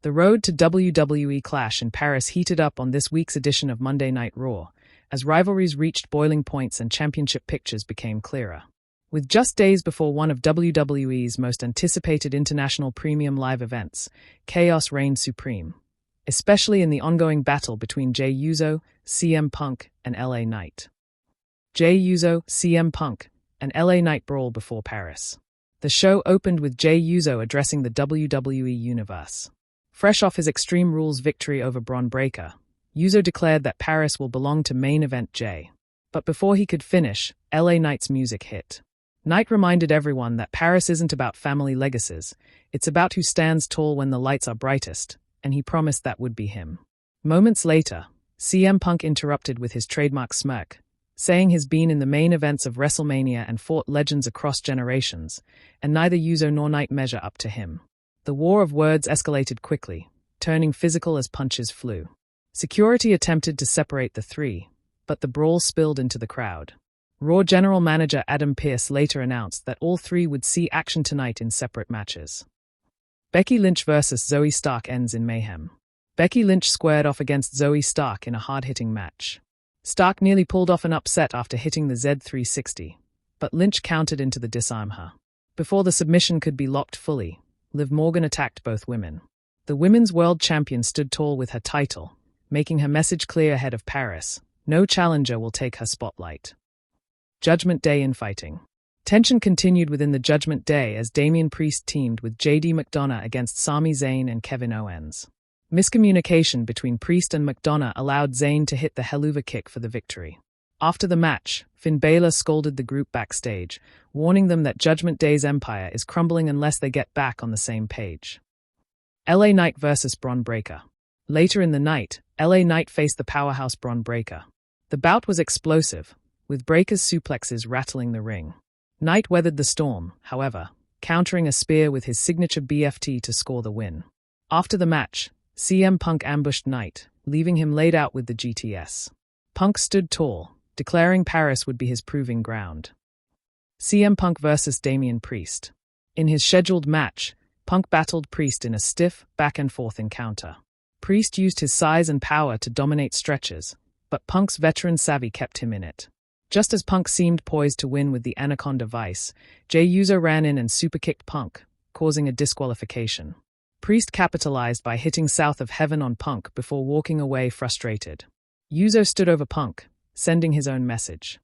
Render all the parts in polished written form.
The road to WWE Clash in Paris heated up on this week's edition of Monday Night Raw, as rivalries reached boiling points and championship pictures became clearer. With just days before one of WWE's most anticipated international premium live events, chaos reigned supreme, especially in the ongoing battle between Jey Uso, CM Punk, and LA Knight. Jey Uso, CM Punk, and LA Knight brawl before Paris. The show opened with Jey Uso addressing the WWE Universe. Fresh off his Extreme Rules victory over Bron Breakker, Uso declared that Paris will belong to main event Jey. But before he could finish, LA Knight's music hit. Knight reminded everyone that Paris isn't about family legacies, it's about who stands tall when the lights are brightest, and he promised that would be him. Moments later, CM Punk interrupted with his trademark smirk, saying he's been in the main events of WrestleMania and fought legends across generations, and neither Uso nor Knight measure up to him. The war of words escalated quickly, turning physical as punches flew. Security attempted to separate the three, but the brawl spilled into the crowd. Raw General Manager Adam Pearce later announced that all three would see action tonight in separate matches. Becky Lynch vs. Zoe Stark ends in mayhem. Becky Lynch squared off against Zoe Stark in a hard-hitting match. Stark nearly pulled off an upset after hitting the Z360, but Lynch countered into the disarm her. Before the submission could be locked fully, Liv Morgan attacked both women. The women's world champion stood tall with her title, making her message clear ahead of Paris: no challenger will take her spotlight. Judgment Day infighting. Tension continued within the Judgment Day as Damian Priest teamed with JD McDonough against Sami Zayn and Kevin Owens. Miscommunication between Priest and McDonough allowed Zayn to hit the Helluva Kick for the victory. After the match, Finn Balor scolded the group backstage, warning them that Judgment Day's empire is crumbling unless they get back on the same page. LA Knight vs. Bron Breakker. Later in the night, LA Knight faced the powerhouse Bron Breakker. The bout was explosive, with Breakker's suplexes rattling the ring. Knight weathered the storm, however, countering a spear with his signature BFT to score the win. After the match, CM Punk ambushed Knight, leaving him laid out with the GTS. Punk stood tall, declaring Paris would be his proving ground. CM Punk vs. Damian Priest. In his scheduled match, Punk battled Priest in a stiff, back-and-forth encounter. Priest used his size and power to dominate stretches, but Punk's veteran savvy kept him in it. Just as Punk seemed poised to win with the Anaconda Vice, Jey Uso ran in and superkicked Punk, causing a disqualification. Priest capitalized by hitting South of Heaven on Punk before walking away frustrated. Uso stood over Punk, sending his own message.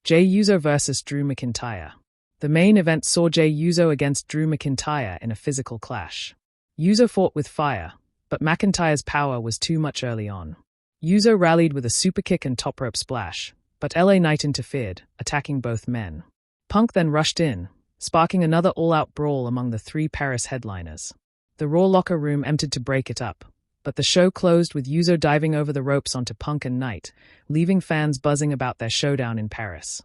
Jey Uso vs. Drew McIntyre. The main event saw Jey Uso against Drew McIntyre in a physical clash. Uso fought with fire, but McIntyre's power was too much early on. Uso rallied with a superkick and top rope splash, but LA Knight interfered, attacking both men. Punk then rushed in, sparking another all-out brawl among the three Paris headliners. The Raw locker room emptied to break it up, but the show closed with Uso diving over the ropes onto Punk and Knight, leaving fans buzzing about their showdown in Paris.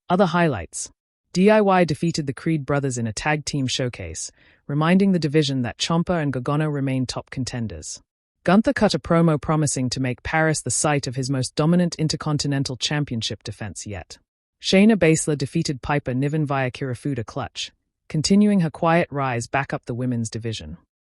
Other highlights. DIY defeated the Creed brothers in a tag team showcase, reminding the division that Ciampa and Gargano remain top contenders. Gunther cut a promo promising to make Paris the site of his most dominant Intercontinental Championship defense yet. Shayna Baszler defeated Piper Niven via Kirifuda clutch, continuing her quiet rise back up the women's division.